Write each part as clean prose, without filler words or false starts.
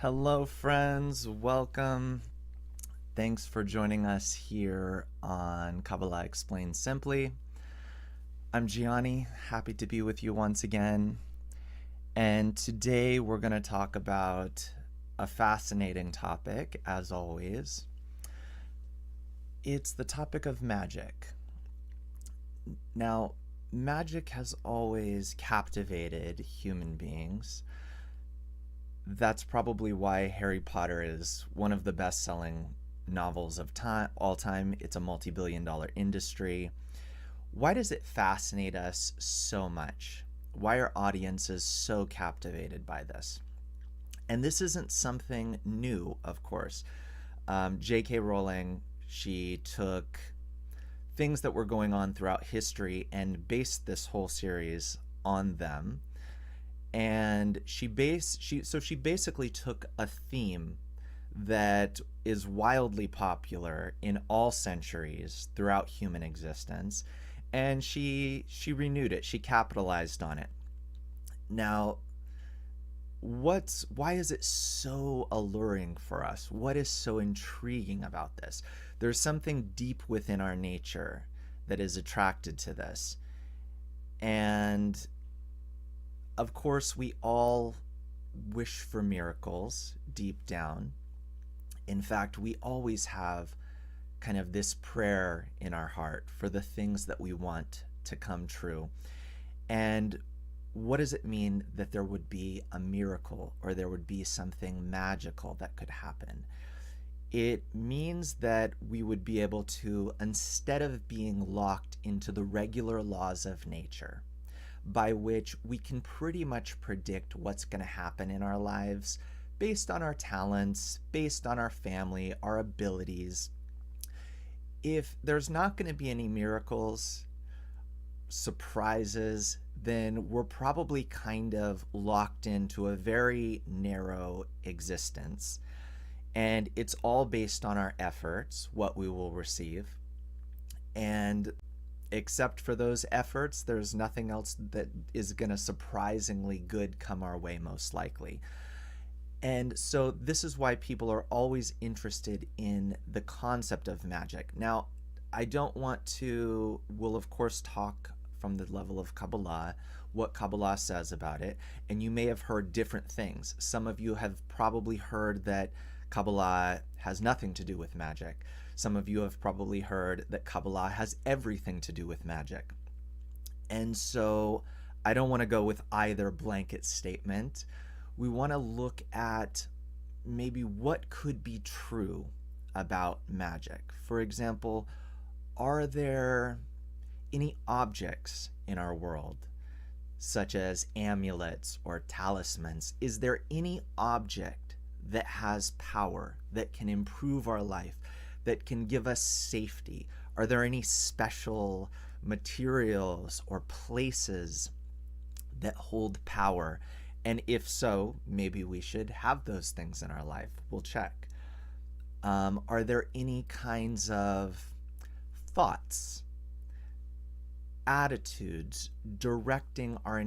Hello, friends. Welcome. Thanks for joining us here on Kabbalah Explained Simply. I'm Gianni, happy to be with you once again. And today we're going to talk about a fascinating topic, as always. It's the topic of magic. Now, magic has always captivated human beings. That's probably why Harry Potter is one of the best-selling novels of all time. It's a multi-billion-dollar industry. Why does it fascinate us so much? Why are audiences so captivated by this? And this isn't something new, of course. J.K. Rowling, she took things that were going on throughout history and based this whole series on them. And she basically took a theme that is wildly popular in all centuries throughout human existence, and she renewed it. She capitalized on it. Now, why is it so alluring for us? What is so intriguing about this? There's something deep within our nature that is attracted to this. And of course, we all wish for miracles deep down. In fact, we always have kind of this prayer in our heart for the things that we want to come true. And what does it mean that there would be a miracle or there would be something magical that could happen? It means that we would be able to, instead of being locked into the regular laws of nature, by which we can pretty much predict what's going to happen in our lives based on our talents, based on our family, our abilities. If there's not going to be any miracles, surprises, then we're probably kind of locked into a very narrow existence. And it's all based on our efforts, what we will receive. And except for those efforts, there's nothing else that is going to surprisingly good come our way, most likely. And so this is why people are always interested in the concept of magic. Now, I don't want to, we'll of course talk from the level of Kabbalah, what Kabbalah says about it, and you may have heard different things. Some of you have probably heard that Kabbalah has nothing to do with magic. Some of you have probably heard that Kabbalah has everything to do with magic. And so I don't want to go with either blanket statement. We want to look at maybe what could be true about magic. For example, are there any objects in our world, such as amulets or talismans? Is there any object that has power, that can improve our life, that can give us safety? Are there any special materials or places that hold power? And if so, maybe we should have those things in our life. We'll check. Are there any kinds of thoughts, attitudes directing our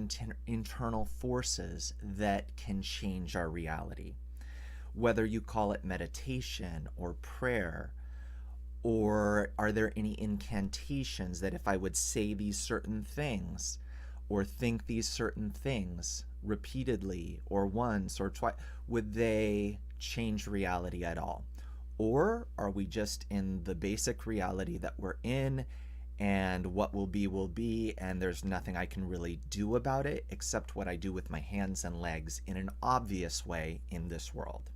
internal forces that can change our reality? Whether you call it meditation or prayer, or are there any incantations that if I would say these certain things or think these certain things repeatedly or once or twice, would they change reality at all? Or are we just in the basic reality that we're in, and what will be, and there's nothing I can really do about it except what I do with my hands and legs in an obvious way in this world?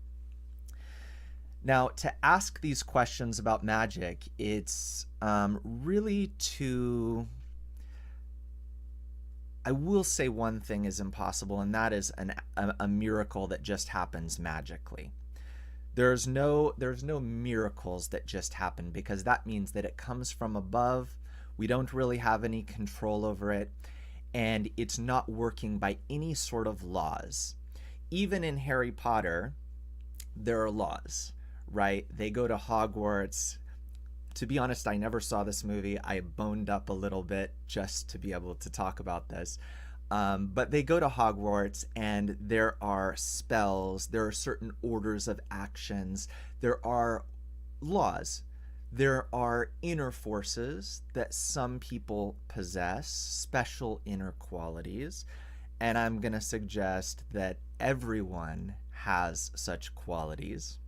Now, to ask these questions about magic, it's really to, I will say one thing is impossible, and that is a miracle that just happens magically. There's no miracles that just happen, because that means that it comes from above. We don't really have any control over it, and it's not working by any sort of laws. Even in Harry Potter, there are laws, right? They go to Hogwarts. To be honest, I never saw this movie. I boned up a little bit just to be able to talk about this. But they go to Hogwarts, and there are spells, there are certain orders of actions, there are laws, there are inner forces that some people possess, special inner qualities. And I'm going to suggest that everyone has such qualities.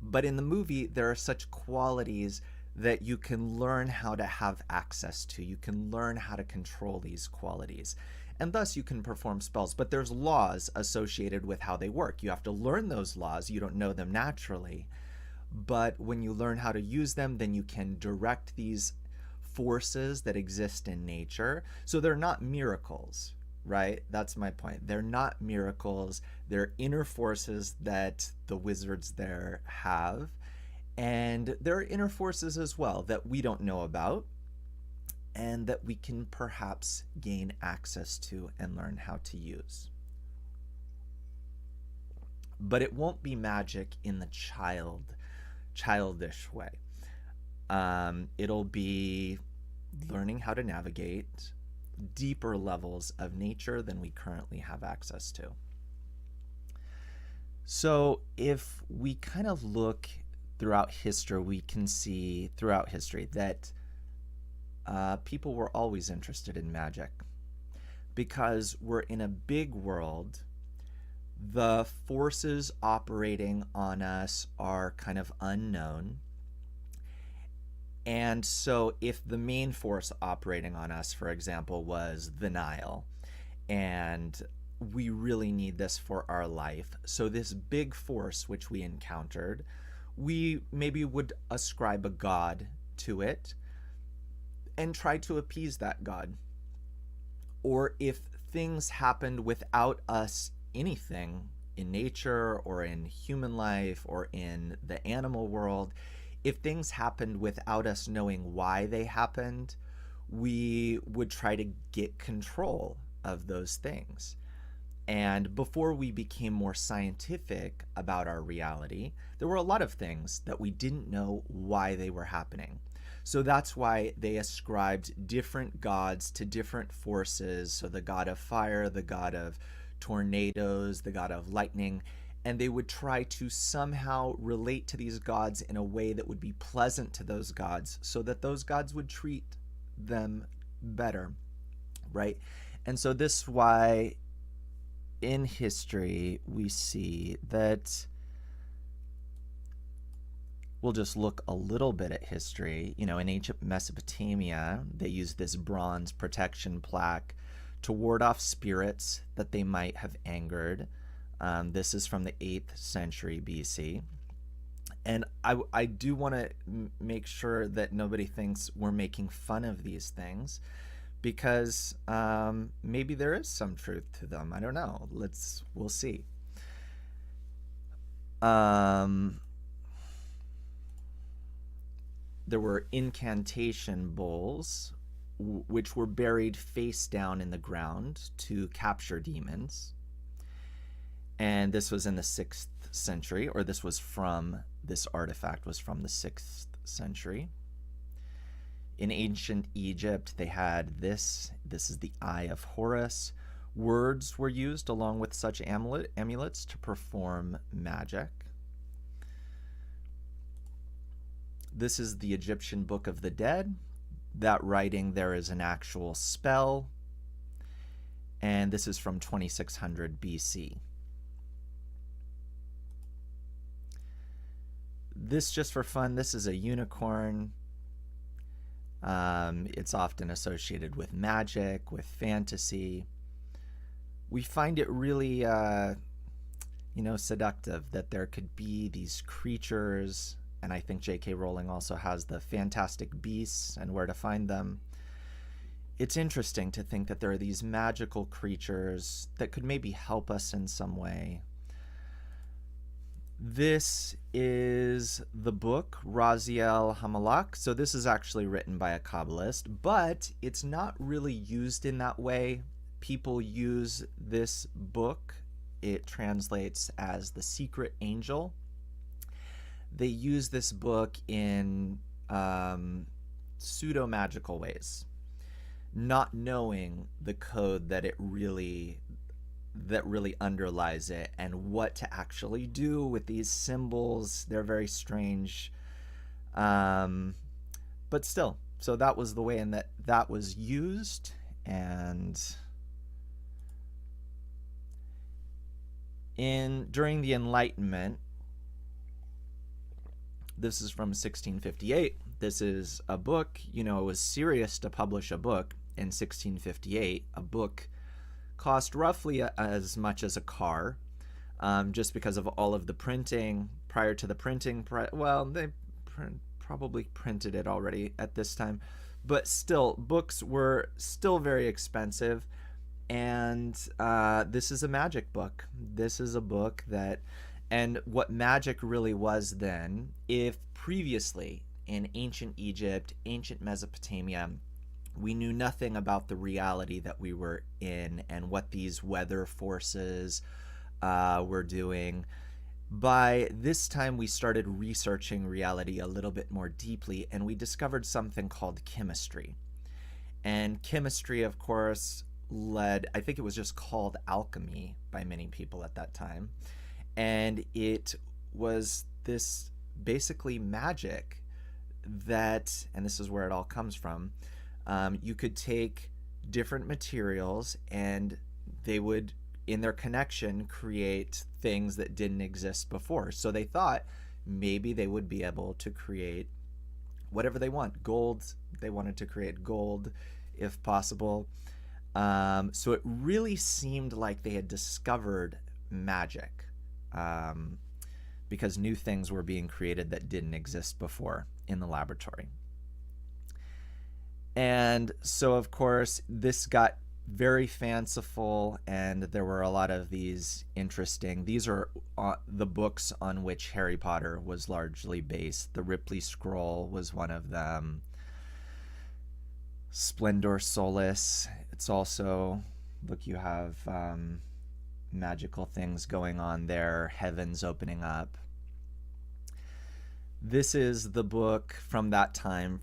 But in the movie, there are such qualities that you can learn how to have access to. You can learn how to control these qualities. And thus you can perform spells. But there's laws associated with how they work. You have to learn those laws. You don't know them naturally. But when you learn how to use them, then you can direct these forces that exist in nature. So they're not miracles, right? That's my point. They're not miracles. They're inner forces that the wizards there have. And there are inner forces as well that we don't know about and that we can perhaps gain access to and learn how to use. But it won't be magic in the childish way. It'll be learning how to navigate deeper levels of nature than we currently have access to. So if we kind of look throughout history, we can see throughout history that people were always interested in magic because we're in a big world. The forces operating on us are kind of unknown. And so if the main force operating on us, for example, was the Nile, and we really need this for our life, so this big force which we encountered, we maybe would ascribe a god to it and try to appease that god. Or if things happened without us anything in nature or in human life or in the animal world, if things happened without us knowing why they happened, we would try to get control of those things. And before we became more scientific about our reality, there were a lot of things that we didn't know why they were happening. So that's why they ascribed different gods to different forces. So the god of fire, the god of tornadoes, the god of lightning, and they would try to somehow relate to these gods in a way that would be pleasant to those gods so that those gods would treat them better, right? And so this is why in history we see that, we'll just look a little bit at history. You know, in ancient Mesopotamia, they used this bronze protection plaque to ward off spirits that they might have angered. This is from the 8th century BC. And I do want to make sure that nobody thinks we're making fun of these things, because maybe there is some truth to them. I don't know. We'll see. There were incantation bowls, which were buried face down in the ground to capture demons. And this was in the 6th century, or this artifact was from the 6th century. In ancient Egypt, they had this. This is the Eye of Horus. Words were used along with such amulets to perform magic. This is the Egyptian Book of the Dead. That writing there is an actual spell. And this is from 2600 BC. This, just for fun, this is a unicorn. It's often associated with magic, with fantasy. We find it really, seductive that there could be these creatures, and I think J.K. Rowling also has the fantastic beasts and where to find them. It's interesting to think that there are these magical creatures that could maybe help us in some way. This is the book Raziel Hamalak. So this is actually written by a Kabbalist, but it's not really used in that way. People use this book. It translates as the secret angel. They use this book in pseudo-magical ways. not knowing the code that really underlies it, and what to actually do with these symbols. They're very strange, but still. So that was the way in that was used. And during the Enlightenment, this is from 1658. This is a book. It was serious to publish a book in 1658. A book cost roughly as much as a car, just because of all of the printing. Prior to the printing, they probably printed it already at this time, but still, books were still very expensive. And this is a magic book. This is a book and what magic really was then, if previously in ancient Egypt, ancient Mesopotamia, we knew nothing about the reality that we were in and what these weather forces were doing. By this time, we started researching reality a little bit more deeply, and we discovered something called chemistry. And chemistry, of course, I think it was just called alchemy by many people at that time. And it was this basically magic and this is where it all comes from. You could take different materials and they would, in their connection, create things that didn't exist before. So they thought maybe they would be able to create whatever they want. Gold, they wanted to create gold if possible. So it really seemed like they had discovered magic, because new things were being created that didn't exist before in the laboratory. And so, of course, this got very fanciful, and there were a lot of these these are the books on which Harry Potter was largely based. The Ripley Scroll was one of them. Splendor Solis. It's also, look, you have magical things going on there, heavens opening up. This is the book from that time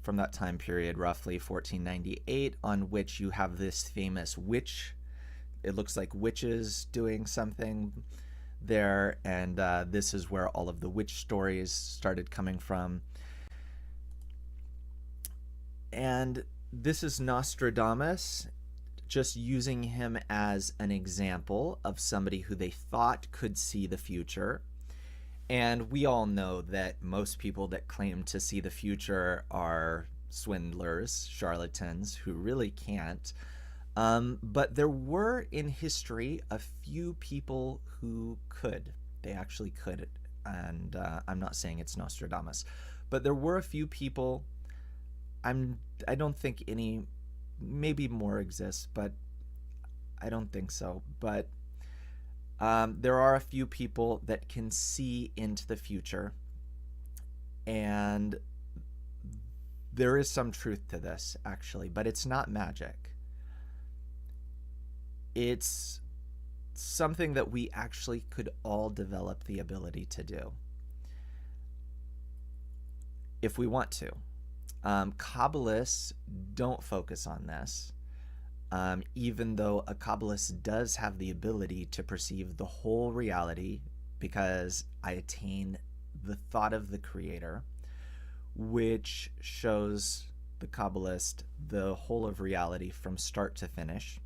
period, roughly 1498, on which you have this famous witch. It looks like witches doing something there, and this is where all of the witch stories started coming from. And this is Nostradamus, just using him as an example of somebody who they thought could see the future. And we all know that most people that claim to see the future are swindlers, charlatans who really can't. But there were in history a few people who could. They actually could. And I'm not saying it's Nostradamus, but there were a few people. I don't think any, maybe more exist, but I don't think so. But there are a few people that can see into the future, and there is some truth to this, actually, but it's not magic. It's something that we actually could all develop the ability to do if we want to. Kabbalists don't focus on this, even though a Kabbalist does have the ability to perceive the whole reality, because I attain the thought of the Creator, which shows the Kabbalist the whole of reality from start to finish,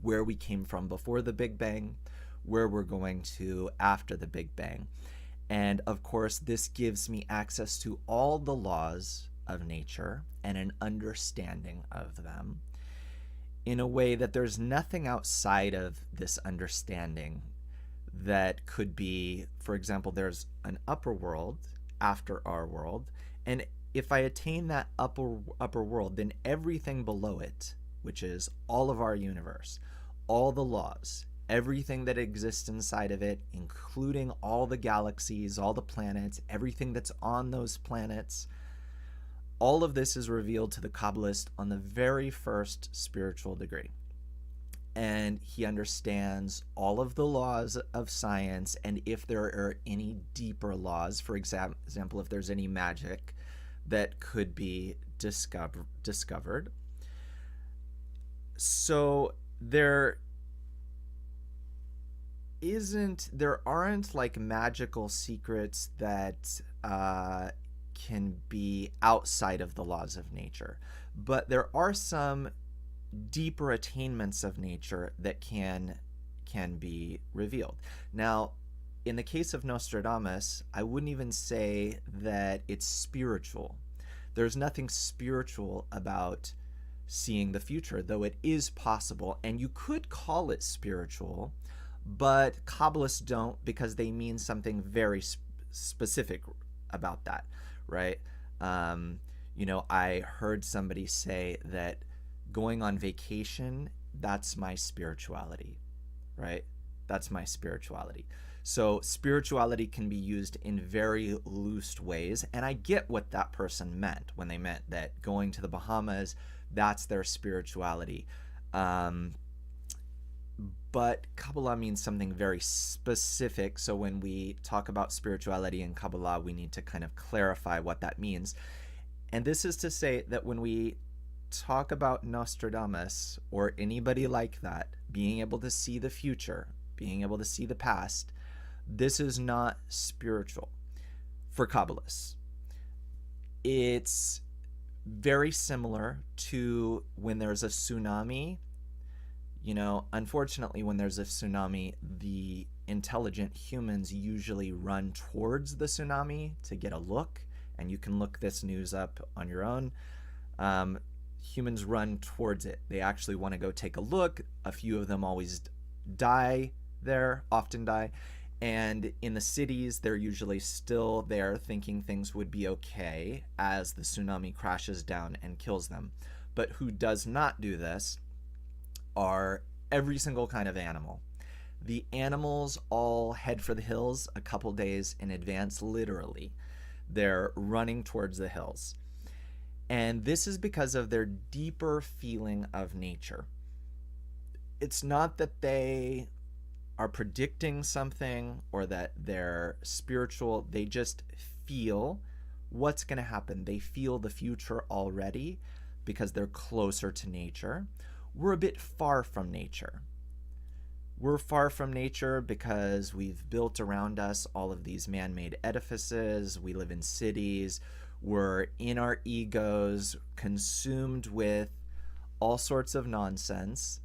where we came from before the Big Bang, where we're going to after the Big Bang. And of course, this gives me access to all the laws of nature and an understanding of them in a way that there's nothing outside of this understanding that could be. For example, there's an upper world after our world, and if I attain that upper world, then everything below it, which is all of our universe, all the laws, everything that exists inside of it, including all the galaxies, all the planets, everything that's on those planets, all of this is revealed to the Kabbalist on the very first spiritual degree. And he understands all of the laws of science, and if there are any deeper laws, for example, if there's any magic that could be discovered. So there aren't like magical secrets that can be outside of the laws of nature, but there are some deeper attainments of nature that can be revealed. Now, in the case of Nostradamus, I wouldn't even say that it's spiritual. There's nothing spiritual about seeing the future, though it is possible, and you could call it spiritual, but Kabbalists don't, because they mean something very specific about that, right? I heard somebody say that going on vacation, that's my spirituality, right? That's my spirituality. So spirituality can be used in very loose ways, and I get what that person meant when they meant that going to the Bahamas, that's their spirituality. But Kabbalah means something very specific, so when we talk about spirituality in Kabbalah, we need to kind of clarify what that means. And this is to say that when we talk about Nostradamus or anybody like that, being able to see the future, being able to see the past, this is not spiritual for Kabbalists. It's very similar to when there's a tsunami. Unfortunately, when there's a tsunami, the intelligent humans usually run towards the tsunami to get a look, and you can look this news up on your own. Humans run towards it. They actually want to go take a look. A few of them always die there, often die. And in the cities, they're usually still there thinking things would be okay as the tsunami crashes down and kills them. But who does not do this are every single kind of animal. The animals all head for the hills a couple days in advance, literally. They're running towards the hills. And this is because of their deeper feeling of nature. It's not that they are predicting something or that they're spiritual. They just feel what's going to happen. They feel the future already because they're closer to nature. We're a bit far from nature. We're far from nature because we've built around us all of these man-made edifices. We live in cities. We're in our egos, consumed with all sorts of nonsense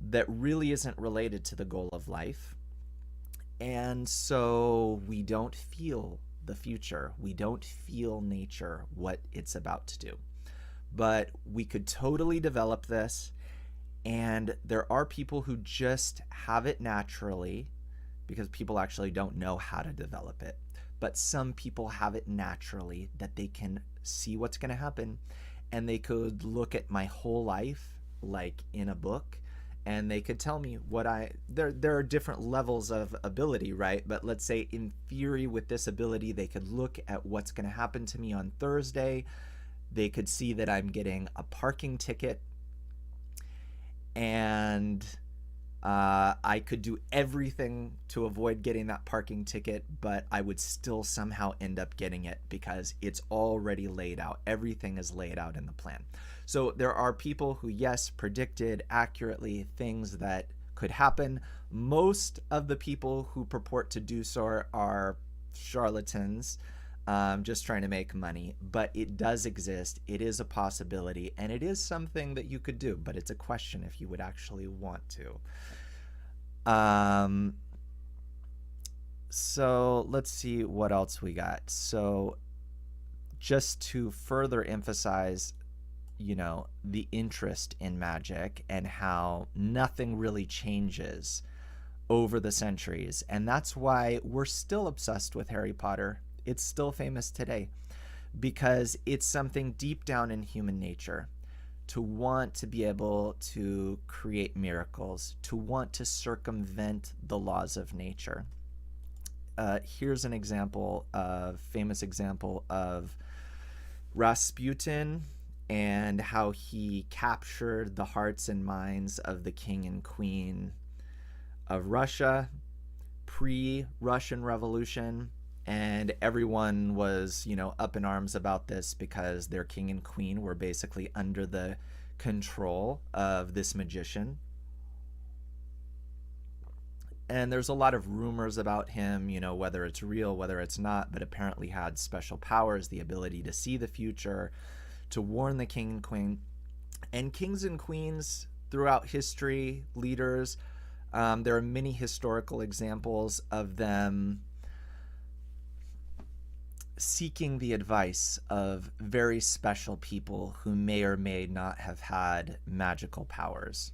that really isn't related to the goal of life. And so we don't feel the future. We don't feel nature, what it's about to do. But we could totally develop this. And there are people who just have it naturally, because people actually don't know how to develop it. But some people have it naturally that they can see what's going to happen. And they could look at my whole life like in a book, and they could tell me what there are different levels of ability, right? But let's say in theory, with this ability, they could look at what's going to happen to me on Thursday. They could see that I'm getting a parking ticket, and I could do everything to avoid getting that parking ticket, but I would still somehow end up getting it because it's already laid out. Everything is laid out in the plan. So there are people who, yes, predicted accurately things that could happen. Most of the people who purport to do so are charlatans, just trying to make money. But it does exist. It is a possibility, and it is something that you could do. But it's a question if you would actually want to. So let's see what else we got. So just to further emphasize, the interest in magic and how nothing really changes over the centuries. And that's why we're still obsessed with Harry Potter. It's still famous today because it's something deep down in human nature to want to be able to create miracles, to want to circumvent the laws of nature. Here's an example, a famous example of Rasputin and how he captured the hearts and minds of the king and queen of Russia pre-Russian Revolution. And everyone was, up in arms about this because their king and queen were basically under the control of this magician. And there's a lot of rumors about him, you know, whether it's real, whether it's not, but apparently had special powers, the ability to see the future, to warn the king and queen. And kings and queens throughout history, leaders, there are many historical examples of them seeking the advice of very special people who may or may not have had magical powers.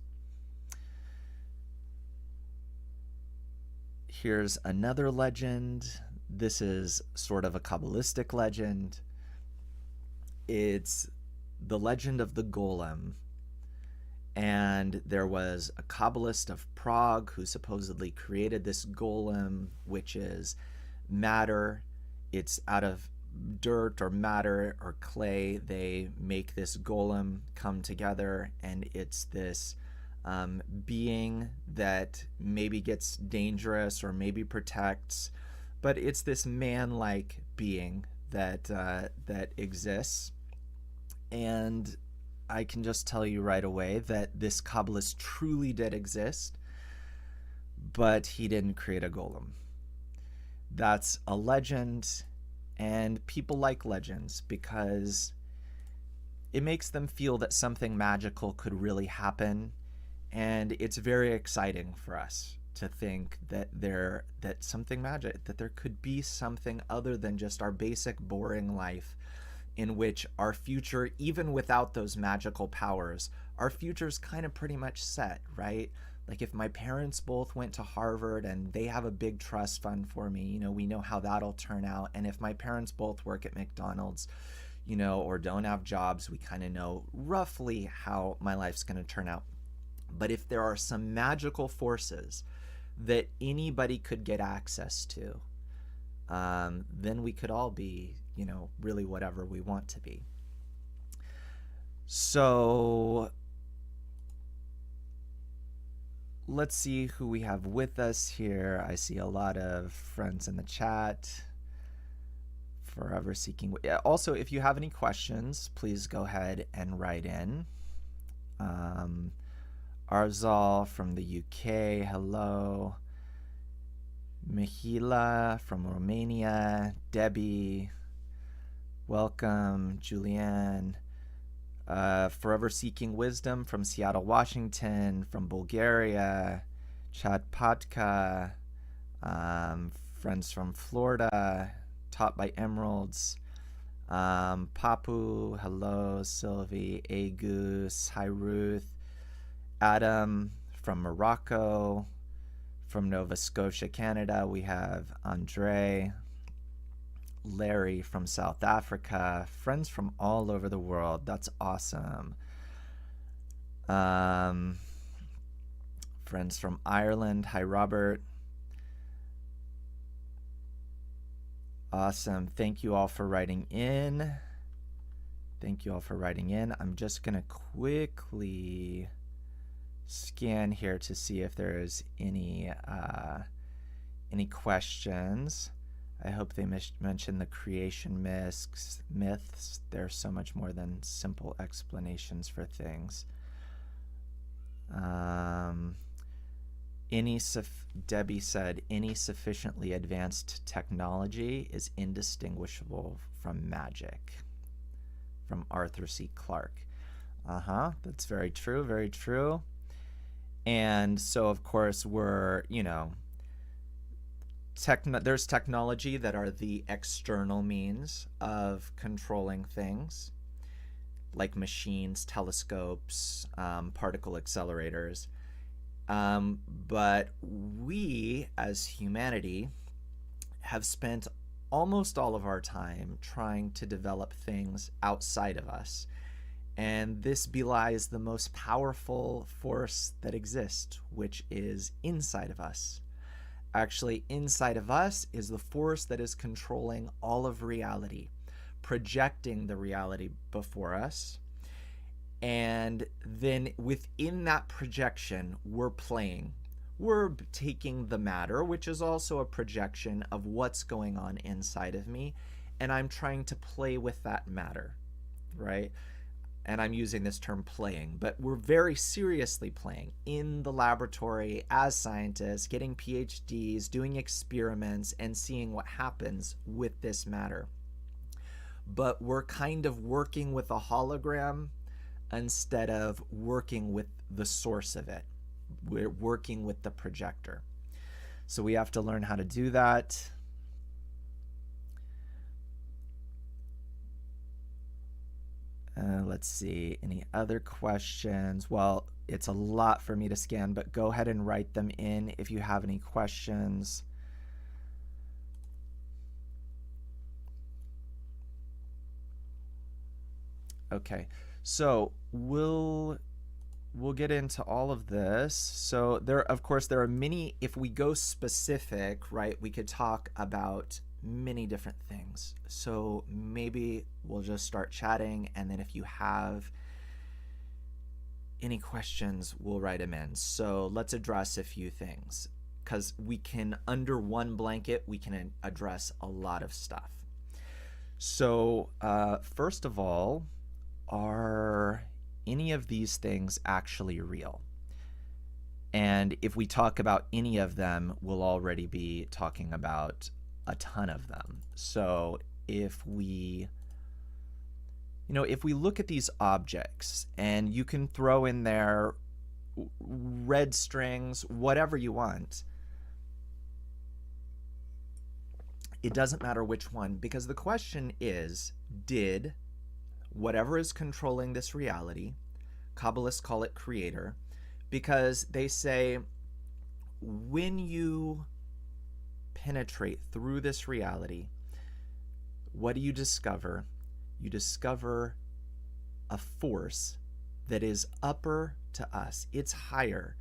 Here's another legend. This is sort of a Kabbalistic legend. It's the legend of the golem. And there was a Kabbalist of Prague who supposedly created this golem, which is matter. It's out of dirt or matter or clay. They make this golem come together, and it's this being that maybe gets dangerous or maybe protects, but it's this man-like being that that exists. And I can just tell you right away that this Kabbalist truly did exist, but he didn't create a golem. That's a legend, and people like legends because it makes them feel that something magical could really happen. And it's very exciting for us to think that something magic, that there could be something other than just our basic boring life, in which our future, even without those magical powers, our future's kind of pretty much set, right? Like if my parents both went to Harvard and they have a big trust fund for me, you know, we know how that'll turn out. And if my parents both work at McDonald's, you know, or don't have jobs, we kind of know roughly how my life's going to turn out. But if there are some magical forces that anybody could get access to, then we could all be, you know, really whatever we want to be. So let's see who we have with us here. I see a lot of friends in the chat. Forever seeking. Also, if you have any questions, please go ahead and write in. Arzal from the UK, hello. Mihila from Romania, Debbie, welcome. Julianne, Forever Seeking Wisdom from Seattle, Washington, from Bulgaria, Chad Patka, friends from Florida, taught by Emeralds, Papu, hello. Sylvie, Agus, hi Ruth, Adam from Morocco, from Nova Scotia, Canada, we have Andre, Larry from South Africa, friends from all over the world. That's awesome. Friends from Ireland, hi Robert. Awesome. Thank you all for writing in. Thank you all for writing in. I'm just going to quickly scan here to see if there's any questions. I hope they mention the creation myths. They're so much more than simple explanations for things. Debbie said, any sufficiently advanced technology is indistinguishable from magic. From Arthur C. Clarke. That's very true, very true. And so, of course, we're, you know, there's technology that are the external means of controlling things, like machines, telescopes, particle accelerators. But we, as humanity, have spent almost all of our time trying to develop things outside of us. And this belies the most powerful force that exists, which is inside of us. Actually, inside of us is the force that is controlling all of reality, projecting the reality before us. And then within that projection, we're playing. We're taking the matter, which is also a projection of what's going on inside of me, and I'm trying to play with that matter, right? and I'm using this term playing, but we're very seriously playing in the laboratory as scientists, getting PhDs, doing experiments, and seeing what happens with this matter. But we're kind of working with a hologram instead of working with the source of it. We're working with the projector. So we have to learn how to do that. Let's see, any other questions? Well, it's a lot for me to scan, but go ahead and write them in if you have any questions. Okay, so we'll get into all of this. So of course, there are many, if we go specific, right, we could talk about many different things. So maybe we'll just start chatting, and then if you have any questions, we'll write them in. So let's address a few things, because we can, under one blanket, we can address a lot of stuff. So first of all, are any of these things actually real? And if we talk about any of them, we'll already be talking about a ton of them. So if we look at these objects, and you can throw in there red strings, whatever you want, it doesn't matter which one, because the question is, did whatever is controlling this reality, Kabbalists call it Creator, because they say when you penetrate through this reality, what do you discover? You discover a force that is upper to us. It's higher,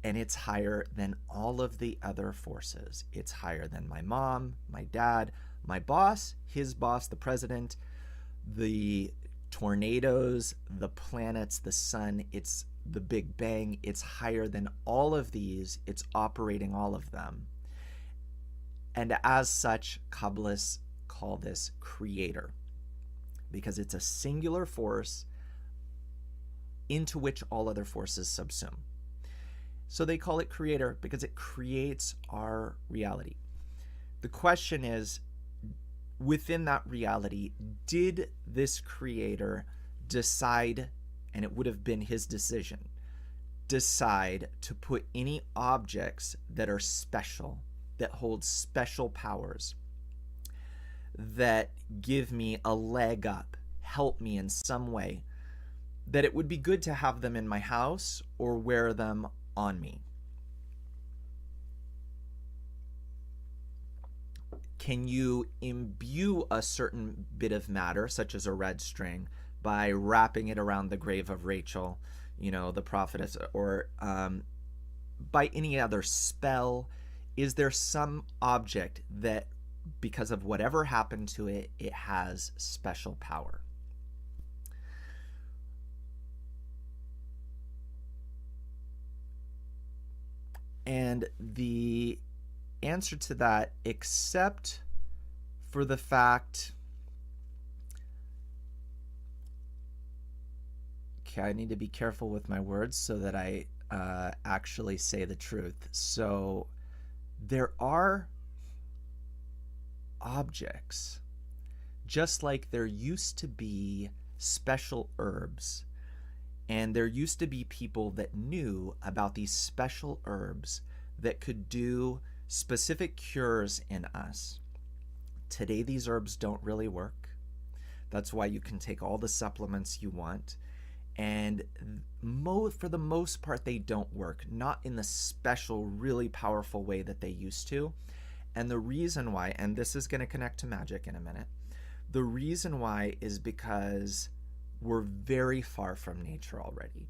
and it's higher than all of the other forces. It's higher than my mom, my dad, my boss, his boss, the president, the tornadoes, the planets, the sun. It's the Big Bang. It's higher than all of these. It's operating all of them. And as such, Kabbalists call this Creator, because it's a singular force into which all other forces subsume. So they call it Creator because it creates our reality. The question is, within that reality, did this Creator decide, and it would have been his decision, decide to put any objects that are special, that hold special powers, that give me a leg up, help me in some way, that it would be good to have them in my house or wear them on me? Can you imbue a certain bit of matter, such as a red string, by wrapping it around the grave of Rachel, the prophetess, or by any other spell? Is there some object that, because of whatever happened to it, it has special power? And the answer to that, except for the fact, okay, I need to be careful with my words so that I actually say the truth. So there are objects, just like there used to be special herbs, and there used to be people that knew about these special herbs that could do specific cures in us. Today, these herbs don't really work. That's why you can take all the supplements you want, and for the most part, they don't work, not in the special, really powerful way that they used to. And the reason why, and this is going to connect to magic in a minute, the reason why is because we're very far from nature already.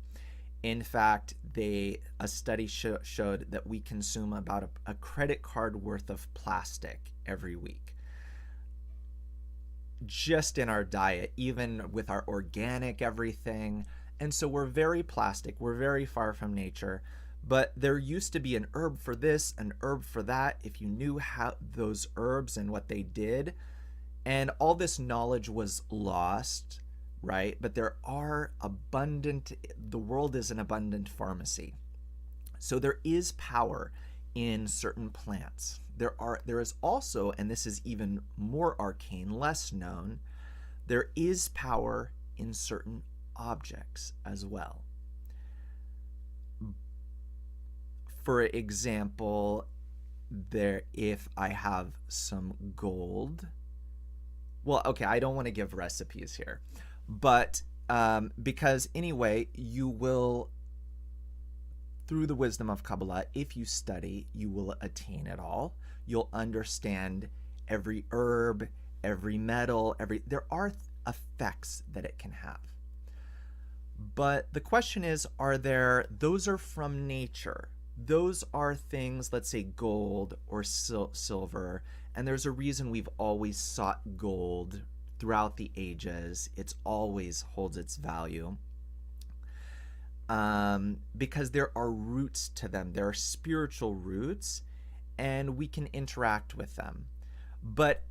In fact, a study showed that we consume about a credit card worth of plastic every week, just in our diet, even with our organic everything. And so we're very plastic, we're very far from nature. But there used to be an herb for this, an herb for that, if you knew how those herbs and what they did. And all this knowledge was lost right? But there are abundant, the world is an abundant pharmacy. So there is power in certain plants. There is also, and this is even more arcane, less known, there is power in certain objects as well. For example, if I have some gold, well, okay, I don't want to give recipes here, but because anyway, you will, through the wisdom of Kabbalah, if you study, you will attain it all. You'll understand every herb, every metal, there are effects that it can have. But the question is, those are from nature. Those are things, let's say gold or silver, and there's a reason we've always sought gold throughout the ages. It's always holds its value. Because there are roots to them. There are spiritual roots, and we can interact with them. But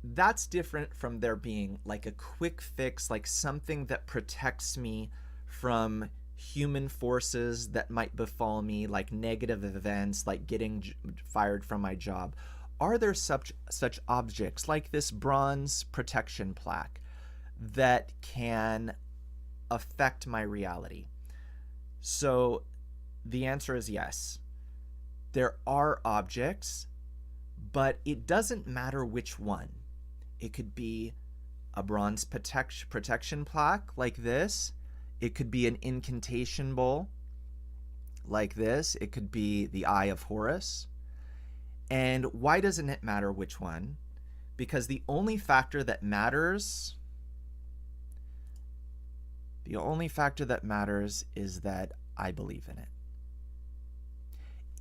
that's different from there being like a quick fix, like something that protects me from human forces that might befall me, like negative events, like getting fired from my job. Are there such objects like this bronze protection plaque that can affect my reality? So the answer is yes. There are objects, but it doesn't matter which one. It could be a bronze protection plaque like this. It could be an incantation bowl like this. It could be the Eye of Horus. And why doesn't it matter which one? Because the only factor that matters is that I believe in it.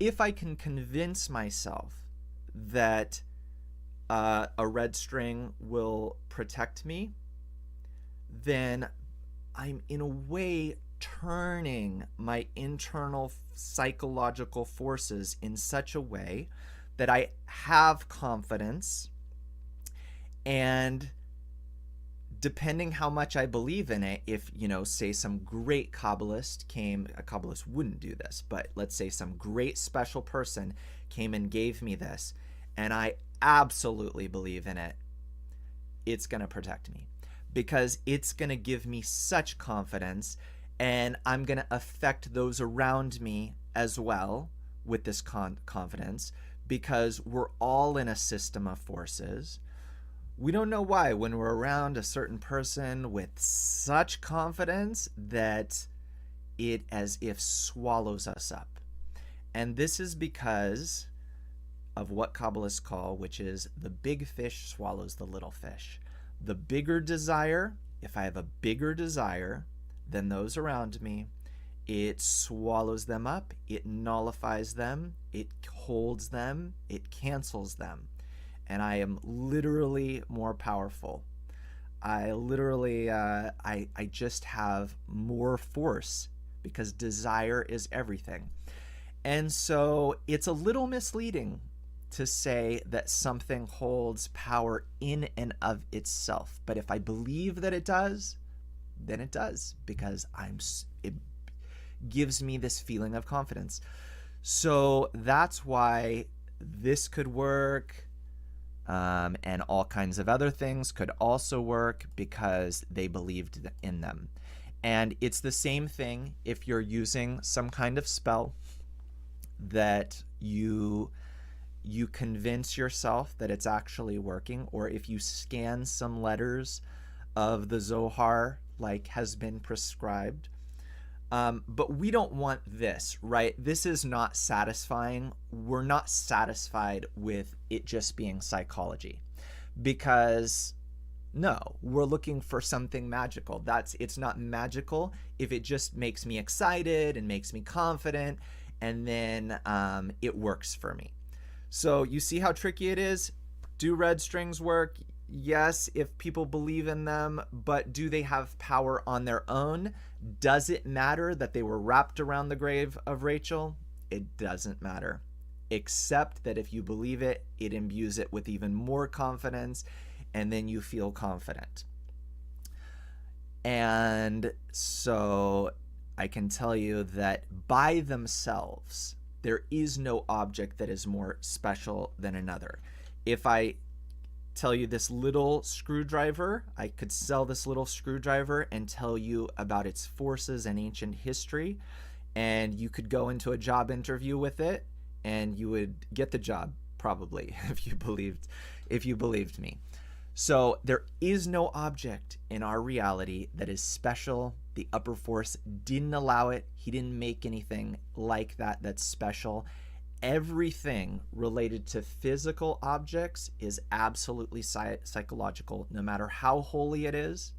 If I can convince myself that a red string will protect me, then I'm in a way turning my internal psychological forces in such a way that I have confidence, and depending how much I believe in it, if, say some great Kabbalist came, a Kabbalist wouldn't do this, but let's say some great special person came and gave me this, and I absolutely believe in it, it's going to protect me because it's going to give me such confidence, and I'm going to affect those around me as well with this confidence, because we're all in a system of forces. We don't know why when we're around a certain person with such confidence that it as if swallows us up. And this is because of what Kabbalists call, which is the big fish swallows the little fish. The bigger desire, if I have a bigger desire than those around me, it swallows them up, it nullifies them, it holds them, it cancels them. And I am literally more powerful. I literally, I just have more force because desire is everything. And so it's a little misleading to say that something holds power in and of itself. But if I believe that it does, then it does, because it gives me this feeling of confidence. So that's why this could work, and all kinds of other things could also work because they believed in them. And it's the same thing if you're using some kind of spell that you convince yourself that it's actually working, or if you scan some letters of the Zohar like has been prescribed. But we don't want this, right? This is not satisfying. We're not satisfied with it just being psychology, because no, we're looking for something magical. It's not magical if it just makes me excited and makes me confident, and then it works for me. So you see how tricky it is? Do red strings work? Yes, if people believe in them, but do they have power on their own? Does it matter that they were wrapped around the grave of Rachel? It doesn't matter, except that if you believe it, it imbues it with even more confidence, and then you feel confident. And so I can tell you that by themselves, there is no object that is more special than another. If I tell you this little screwdriver, I could sell this little screwdriver and tell you about its forces and ancient history, and you could go into a job interview with it and you would get the job, probably, if you believed me. So there is no object in our reality that is special. The upper force didn't allow it. He didn't make anything like that that's special. Everything related to physical objects is absolutely psychological, no matter how holy it is.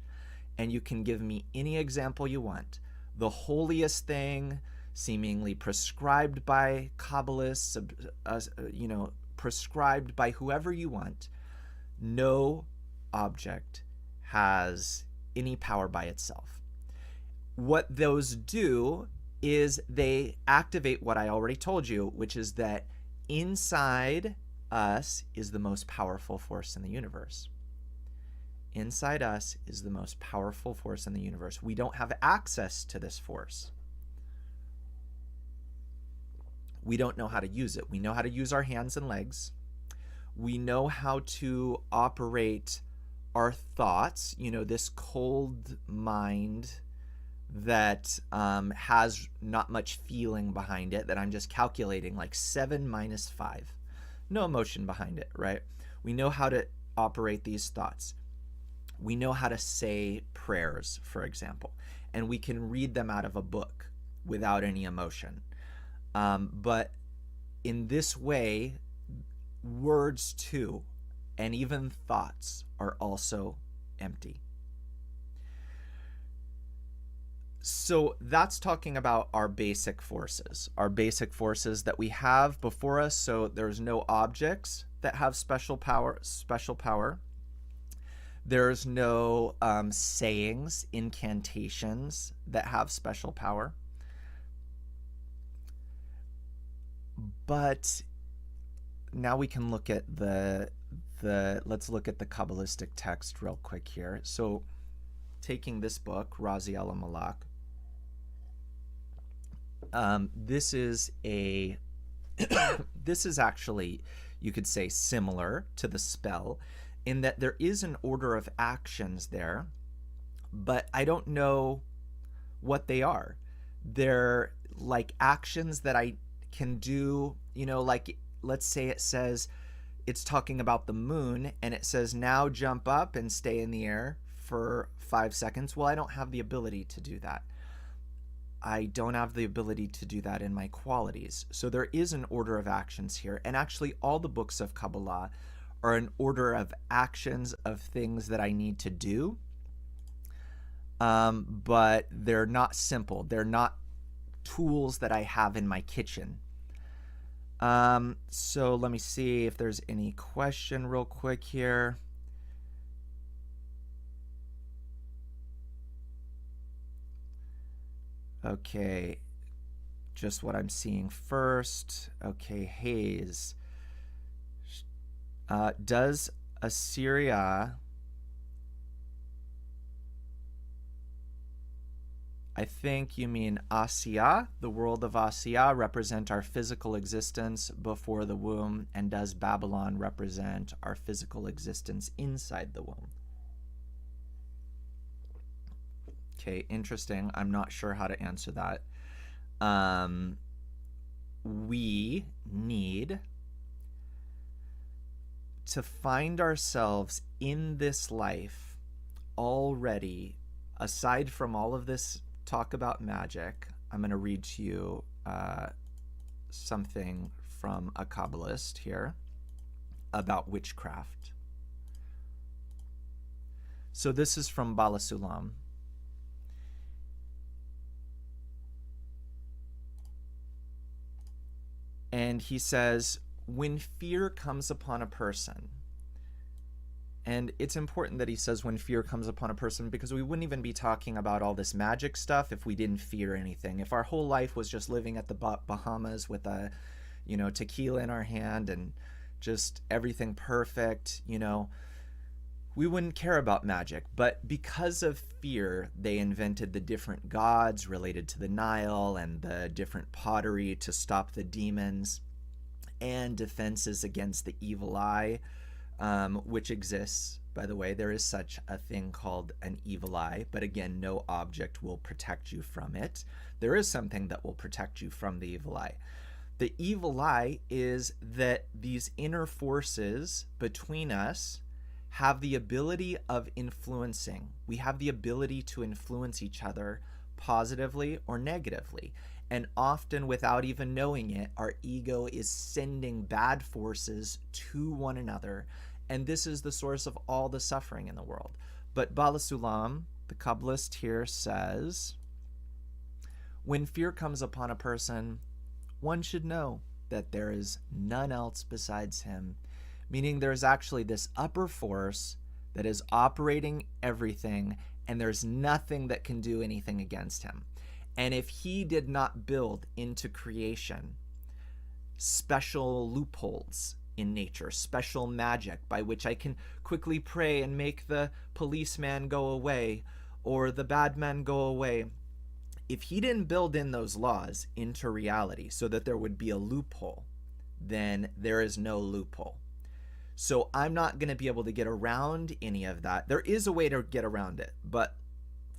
And you can give me any example you want. The holiest thing, seemingly prescribed by Kabbalists, prescribed by whoever you want. No object has any power by itself. What those do is they activate what I already told you, which is that inside us is the most powerful force in the universe. Inside us is the most powerful force in the universe. We don't have access to this force. We don't know how to use it. We know how to use our hands and legs. We know how to operate our thoughts, this cold mind that has not much feeling behind it, that I'm just calculating, like 7 minus 5. No emotion behind it, right? We know how to operate these thoughts. We know how to say prayers, for example, and we can read them out of a book without any emotion. But in this way, words too, and even thoughts, are also empty. So that's talking about our basic forces that we have before us. So there's no objects that have special power. There's no sayings, incantations that have special power. But now we can look at let's look at the Kabbalistic text real quick here. So taking this book, Razi al Malak, this is actually, you could say, similar to the spell in that there is an order of actions there, but I don't know what they are. They're like actions that I can do, like let's say it says, it's talking about the moon and it says now jump up and stay in the air for 5 seconds. Well, I don't have the ability to do that. I don't have the ability to do that in my qualities. So there is an order of actions here. And actually all the books of Kabbalah are an order of actions of things that I need to do. But they're not simple. They're not tools that I have in my kitchen. So let me see if there's any question real quick here. Okay, just what I'm seeing first. Okay, Hayes. Does Assyria, I think you mean Asya, the world of Asya, represent our physical existence before the womb, and does Babylon represent our physical existence inside the womb? Okay, interesting. I'm not sure how to answer that. We need to find ourselves in this life already, aside from all of this talk about magic. I'm going to read to you something from a Kabbalist here about witchcraft. So this is from Bala Sulam. And he says, when fear comes upon a person, and it's important that he says when fear comes upon a person, because we wouldn't even be talking about all this magic stuff if we didn't fear anything. If our whole life was just living at the Bahamas with a, tequila in our hand and just everything perfect, we wouldn't care about magic. But because of fear, they invented the different gods related to the Nile and the different pottery to stop the demons, and defenses against the evil eye, which exists. By the way, there is such a thing called an evil eye, but again, no object will protect you from it. There is something that will protect you from the evil eye. The evil eye is that these inner forces between us have the ability of influencing. We have the ability to influence each other positively or negatively. And often, without even knowing it, our ego is sending bad forces to one another. And this is the source of all the suffering in the world. But Bala Sulam, the Kabbalist here, says, when fear comes upon a person, one should know that there is none else besides him, meaning there's actually this upper force that is operating everything, and there's nothing that can do anything against him. And if he did not build into creation special loopholes in nature, special magic by which I can quickly pray and make the policeman go away or the bad man go away, if he didn't build in those laws into reality so that there would be a loophole, then there is no loophole. So I'm not going to be able to get around any of that. There is a way to get around it, but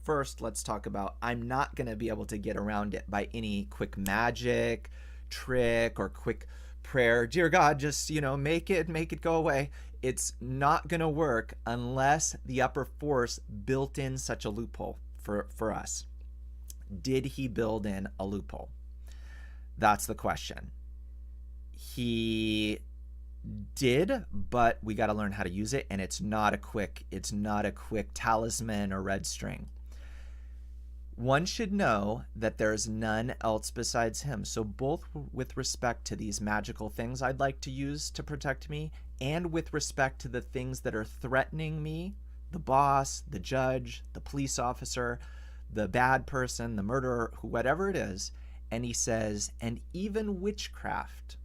first let's talk about I'm not going to be able to get around it by any quick magic trick or quick prayer. Dear God, just, make it go away. It's not going to work unless the upper force built in such a loophole for us. Did he build in a loophole? That's the question. He did, but we got to learn how to use it, and it's not a quick talisman or red string. One should know that there's none else besides him. So both with respect to these magical things I'd like to use to protect me, and with respect to the things that are threatening me, the boss, the judge, the police officer, the bad person, the murderer, whatever it is. And he says, and even witchcraft.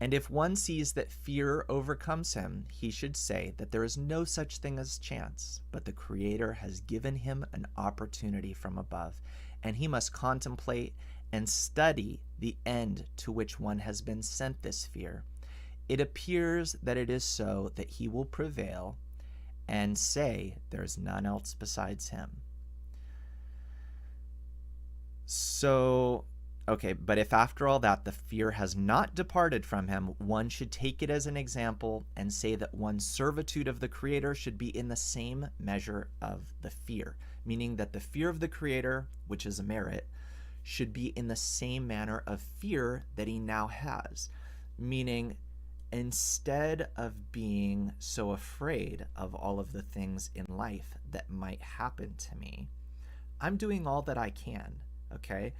And if one sees that fear overcomes him, he should say that there is no such thing as chance, but the Creator has given him an opportunity from above, and he must contemplate and study the end to which one has been sent this fear. It appears that it is so that he will prevail and say there is none else besides him. So, okay, but if after all that the fear has not departed from him, one should take it as an example and say that one's servitude of the Creator should be in the same measure of the fear, meaning that the fear of the Creator, which is a merit, should be in the same manner of fear that he now has, meaning instead of being so afraid of all of the things in life that might happen to me, I'm doing all that I can, okay?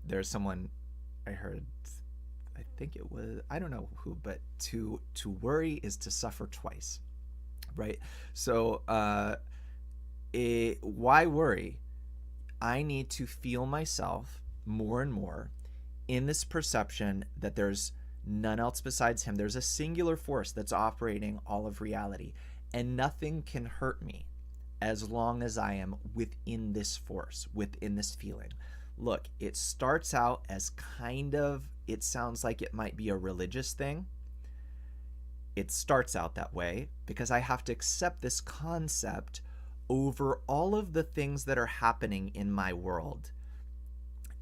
There's someone I heard, I think it was, I don't know who, but to worry is to suffer twice, right? So why worry? I need to feel myself more and more in this perception that there's none else besides him. There's a singular force that's operating all of reality, and nothing can hurt me as long as I am within this force, within this feeling. Look, it starts out as it sounds like it might be a religious thing. It starts out that way because I have to accept this concept over all of the things that are happening in my world.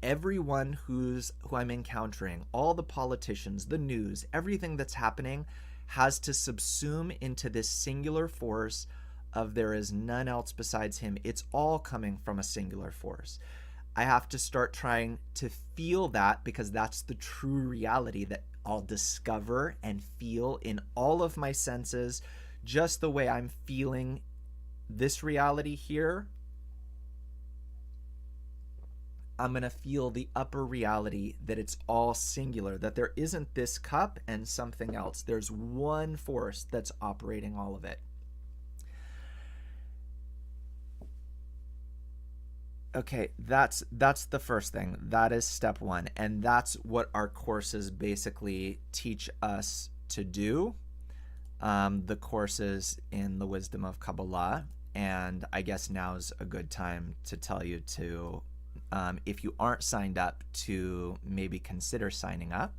Everyone who I'm encountering, all the politicians, the news, everything that's happening has to subsume into this singular force of there is none else besides him. It's all coming from a singular force. I have to start trying to feel that, because that's the true reality that I'll discover and feel in all of my senses, just the way I'm feeling this reality here. I'm going to feel the upper reality that it's all singular, that there isn't this cup and something else. There's one force that's operating all of it. Okay, that's the first thing. That is step one. And that's what our courses basically teach us to do. the courses in the wisdom of Kabbalah. And I guess now's a good time to tell you to, if you aren't signed up, to maybe consider signing up.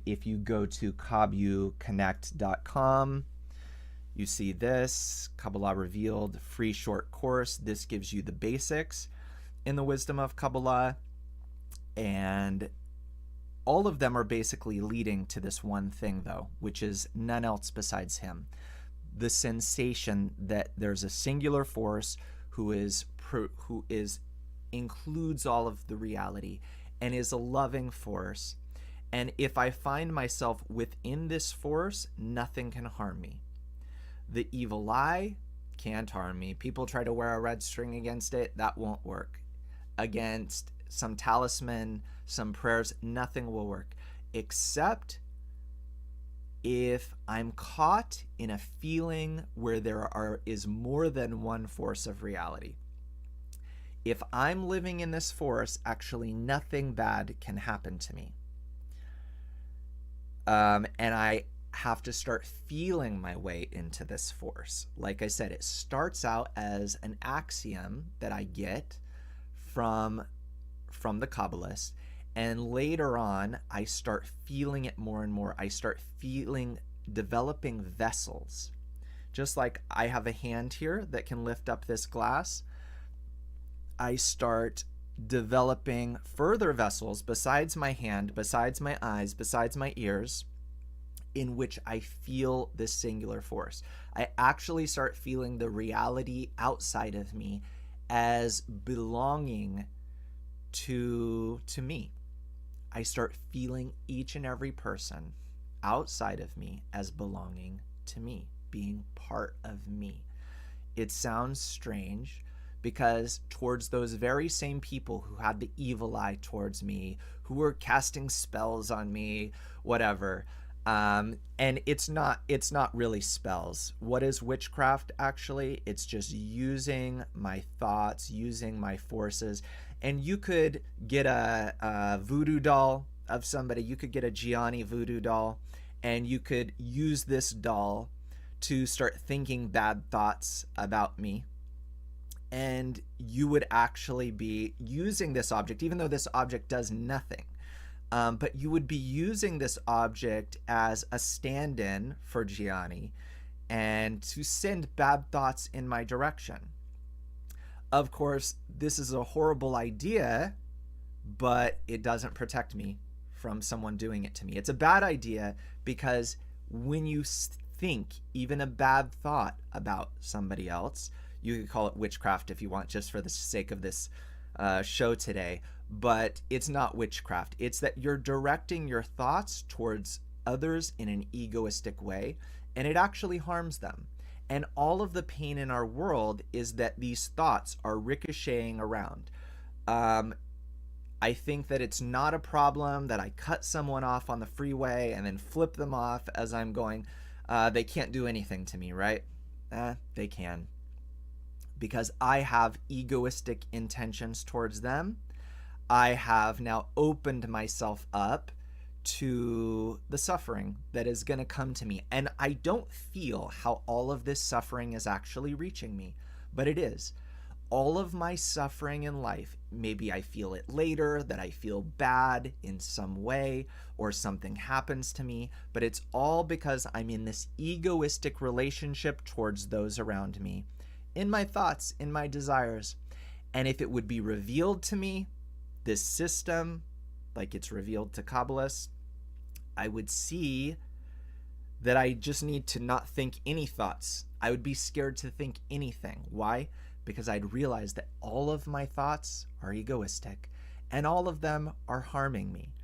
If you go to kabuconnect.com, you see this, Kabbalah Revealed, free short course. This gives you the basics in the wisdom of Kabbalah. And all of them are basically leading to this one thing, though, which is none else besides him. The sensation that there's a singular force who includes all of the reality and is a loving force. And if I find myself within this force, nothing can harm me. The evil eye can't harm me. People try to wear a red string against it. That won't work. Against some talisman, some prayers, nothing will work. Except if I'm caught in a feeling where there is more than one force of reality. If I'm living in this force, actually nothing bad can happen to me. And I have to start feeling my way into this force. Like I said, it starts out as an axiom that I get from the Kabbalists, and later on I start feeling it more and more. I start developing vessels. Just like I have a hand here that can lift up this glass, I start developing further vessels besides my hand, besides my eyes, besides my ears, in which I feel this singular force. I actually start feeling the reality outside of me as belonging to me. I start feeling each and every person outside of me as belonging to me, being part of me. It sounds strange, because towards those very same people who had the evil eye towards me, who were casting spells on me, whatever, and it's not really spells. What is witchcraft, actually? It's just using my thoughts, using my forces. And you could get a voodoo doll of somebody. You could get a Gianni voodoo doll, and you could use this doll to start thinking bad thoughts about me. And you would actually be using this object, even though this object does nothing. But you would be using this object as a stand-in for Gianni and to send bad thoughts in my direction. Of course, this is a horrible idea, but it doesn't protect me from someone doing it to me. It's a bad idea because when you think even a bad thought about somebody else, you could call it witchcraft if you want, just for the sake of this show today, but it's not witchcraft. It's that you're directing your thoughts towards others in an egoistic way, and it actually harms them. And all of the pain in our world is that these thoughts are ricocheting around. I think that it's not a problem that I cut someone off on the freeway and then flip them off as I'm going. They can't do anything to me, right? They can. Because I have egoistic intentions towards them. I have now opened myself up to the suffering that is going to come to me. And I don't feel how all of this suffering is actually reaching me, but it is. All of my suffering in life, maybe I feel it later, that I feel bad in some way, or something happens to me, but it's all because I'm in this egoistic relationship towards those around me, in my thoughts, in my desires. And if it would be revealed to me, this system, like it's revealed to Kabbalists, I would see that I just need to not think any thoughts. I would be scared to think anything. Why? Because I'd realize that all of my thoughts are egoistic and all of them are harming me.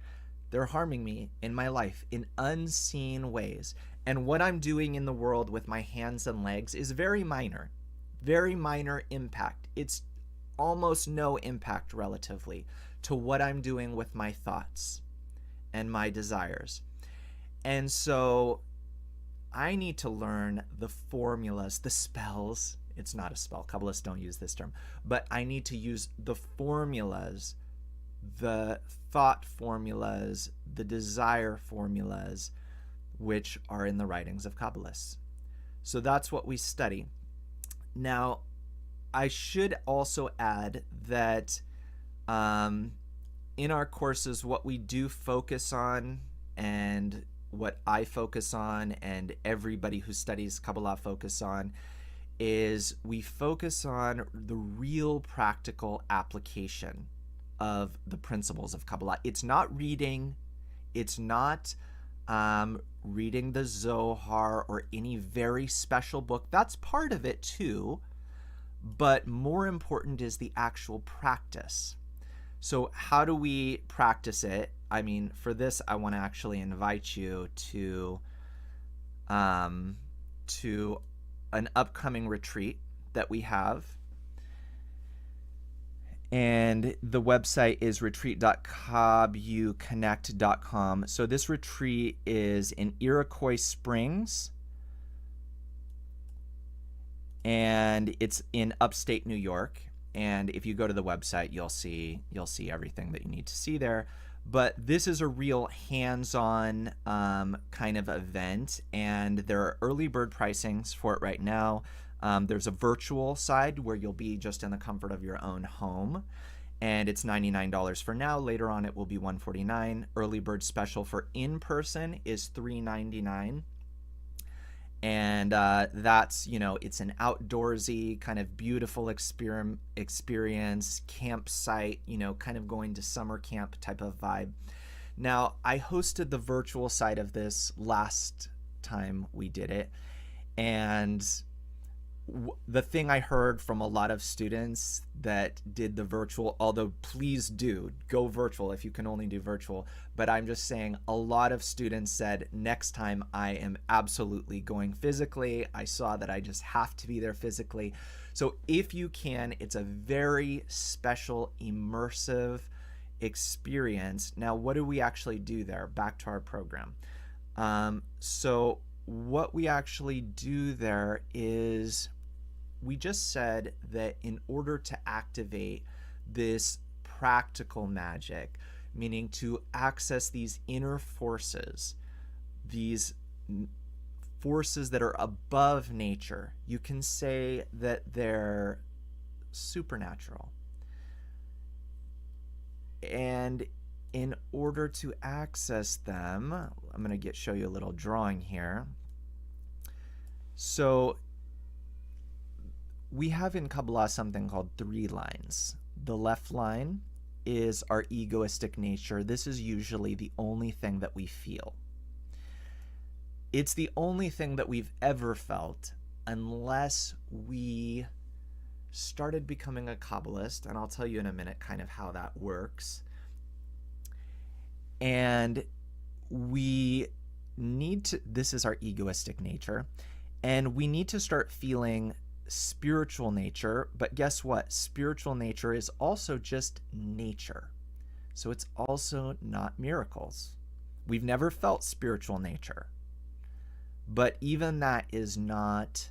They're harming me in my life in unseen ways. And what I'm doing in the world with my hands and legs is very minor impact. It's almost no impact relatively to what I'm doing with my thoughts and my desires. And so I need to learn the formulas, the spells. It's not a spell. Kabbalists don't use this term. But I need to use the formulas, the thought formulas, the desire formulas which are in the writings of Kabbalists. So that's what we study. Now, I should also add that in our courses, what we do focus on, and what I focus on, and everybody who studies Kabbalah focus on, is we focus on the real practical application of the principles of Kabbalah. It's not reading, it's not reading the Zohar or any very special book. That's part of it too, but more important is the actual practice. So how do we practice it? I mean, for this, I want to actually invite you to an upcoming retreat that we have. And the website is retreat.kabuconnect.com. So this retreat is in Iroquois Springs, and it's in upstate New York. And if you go to the website, you'll see everything that you need to see there. But this is a real hands-on kind of event, and there are early bird pricings for it right now. There's a virtual side where you'll be just in the comfort of your own home, and it's $99 for now. Later on, it will be $149. Early bird special for in-person is $399. And that's, it's an outdoorsy kind of beautiful experience, campsite, kind of going to summer camp type of vibe. Now, I hosted the virtual side of this last time we did it, and the thing I heard from a lot of students that did the virtual, although please do go virtual if you can only do virtual, but I'm just saying a lot of students said, next time I am absolutely going physically. I saw that I just have to be there physically. So if you can, it's a very special, immersive experience. Now, what do we actually do there? Back to our program. So what we actually do there is, we just said that in order to activate this practical magic, meaning to access these inner forces, these forces that are above nature, you can say that they're supernatural. And in order to access them, I'm going to show you a little drawing here. So we have in Kabbalah something called 3 lines. The left line is our egoistic nature. This is usually the only thing that we feel. It's the only thing that we've ever felt unless we started becoming a Kabbalist, and I'll tell you in a minute kind of how that works. And we need to, this is our egoistic nature, and we need to start feeling spiritual nature. But guess what? Spiritual nature is also just nature. So it's also not miracles. We've never felt spiritual nature. But even that is not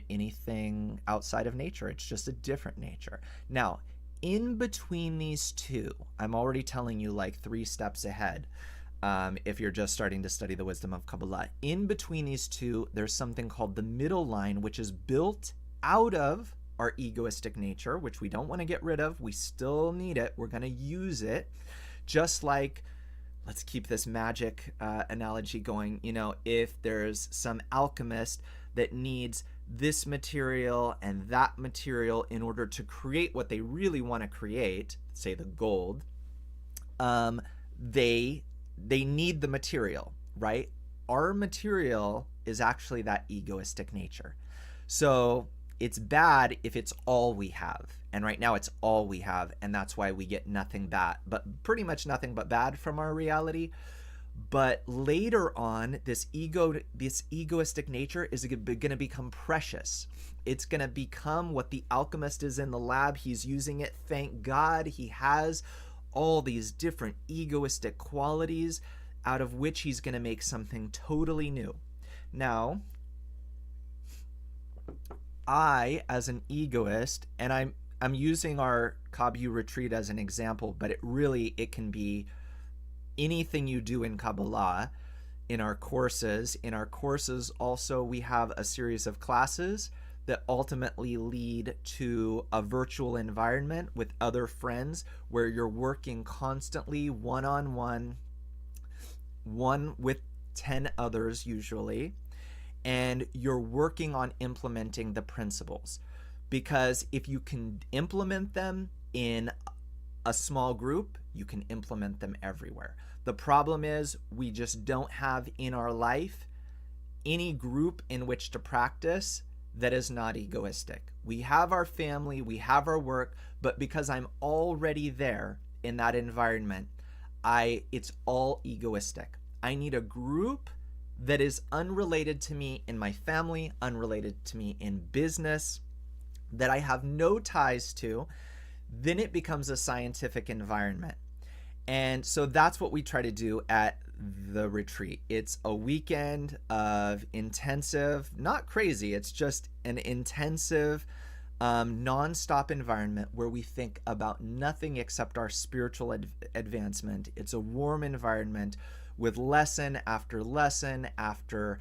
anything outside of nature. It's just a different nature. Now, in between these two, I'm already telling you like 3 steps ahead. If you're just starting to study the wisdom of Kabbalah. In between these two, there's something called the middle line, which is built out of our egoistic nature, which we don't want to get rid of. We still need it. We're going to use it. Just like, let's keep this magic analogy going. If there's some alchemist that needs this material and that material in order to create what they really want to create, say the gold, they need the material, right? Our material is actually that egoistic nature. So it's bad if it's all we have. And right now it's all we have, and that's why we get nothing pretty much nothing but bad from our reality. But later on, this egoistic nature is going to become precious. It's going to become what the alchemist is in the lab. He's using it. Thank God he has all these different egoistic qualities out of which he's going to make something totally new. Now, I, as an egoist, and I'm using our Kabu retreat as an example, but it can be anything you do in Kabbalah. in our courses. In our courses also, we have a series of classes that ultimately lead to a virtual environment with other friends where you're working constantly one-on-one, one with 10 others usually, and you're working on implementing the principles. Because if you can implement them in a small group, you can implement them everywhere. The problem is we just don't have in our life any group in which to practice that is not egoistic. We have our family, we have our work, but because I'm already there in that environment, it's all egoistic. I need a group that is unrelated to me in my family, unrelated to me in business, that I have no ties to. Then it becomes a scientific environment. And so that's what we try to do at the retreat. It's a weekend of intensive, not crazy, it's just an intensive, non-stop environment where we think about nothing except our spiritual advancement. It's a warm environment with lesson after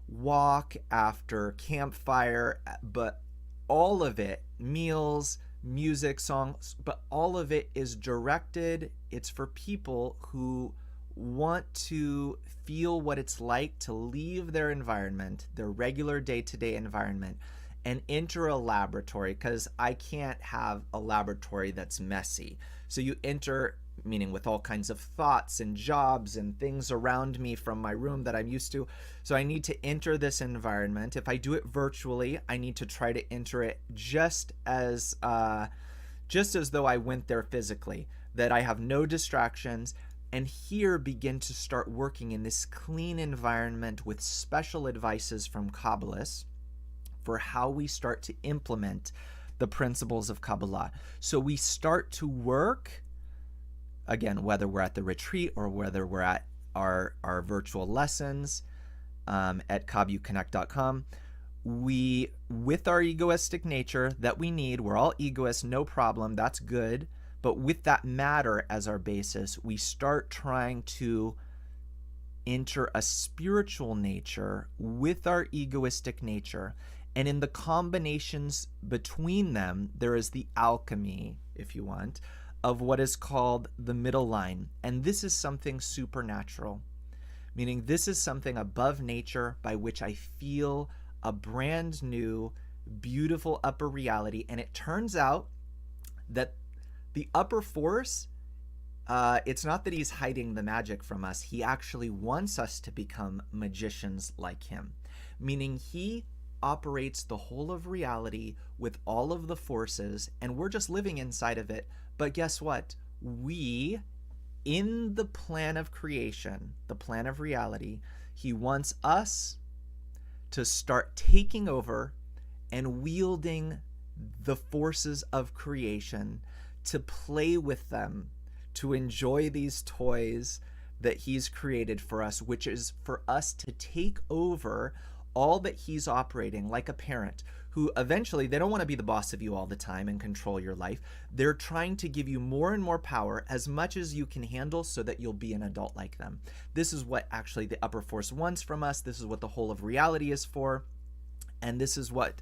walk, after campfire, but all of it, meals, music, songs, but all of it is directed. It's for people who want to feel what it's like to leave their environment, their regular day-to-day environment, and enter a laboratory, because I can't have a laboratory that's messy. So you enter, meaning with all kinds of thoughts and jobs and things around me from my room that I'm used to. So I need to enter this environment. If I do it virtually, I need to try to enter it just as though I went there physically, that I have no distractions, and here begin to start working in this clean environment with special advices from Kabbalists for how we start to implement the principles of Kabbalah. So we start to work, again, whether we're at the retreat or whether we're at our virtual lessons at KabbalaHconnect.com, we, with our egoistic nature that we need, we're all egoists, no problem, that's good, but with that matter as our basis, we start trying to enter a spiritual nature with our egoistic nature. And in the combinations between them, there is the alchemy, if you want, of what is called the middle line. And this is something supernatural, meaning this is something above nature by which I feel a brand new, beautiful upper reality. And it turns out that the upper force, it's not that he's hiding the magic from us. He actually wants us to become magicians like him, meaning he operates the whole of reality with all of the forces, and we're just living inside of it. But guess what? We, in the plan of creation, the plan of reality, he wants us to start taking over and wielding the forces of creation, to play with them, to enjoy these toys that he's created for us, which is for us to take over all that he's operating, like a parent who eventually, they don't want to be the boss of you all the time and control your life. They're trying to give you more and more power, as much as you can handle, so that you'll be an adult like them. This is what actually the upper force wants from us. This is what the whole of reality is for. And this is what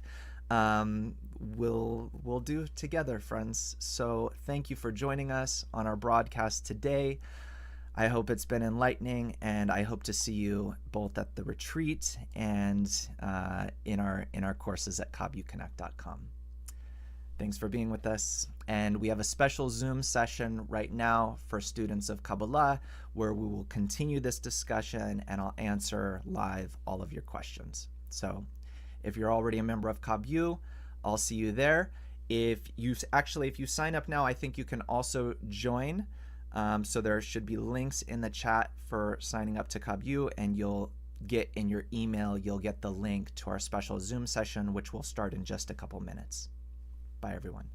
we'll do together, friends. So thank you for joining us on our broadcast today. I hope it's been enlightening, and I hope to see you both at the retreat and in our courses at KabbalaHconnect.com. Thanks for being with us. And we have a special Zoom session right now for students of Kabbalah, where we will continue this discussion and I'll answer live all of your questions. So if you're already a member of Kabbalah, I'll see you there. If you sign up now, I think you can also join. So there should be links in the chat for signing up to Kabbalah, and you'll get in your email, you'll get the link to our special Zoom session, which will start in just a couple minutes. Bye, everyone.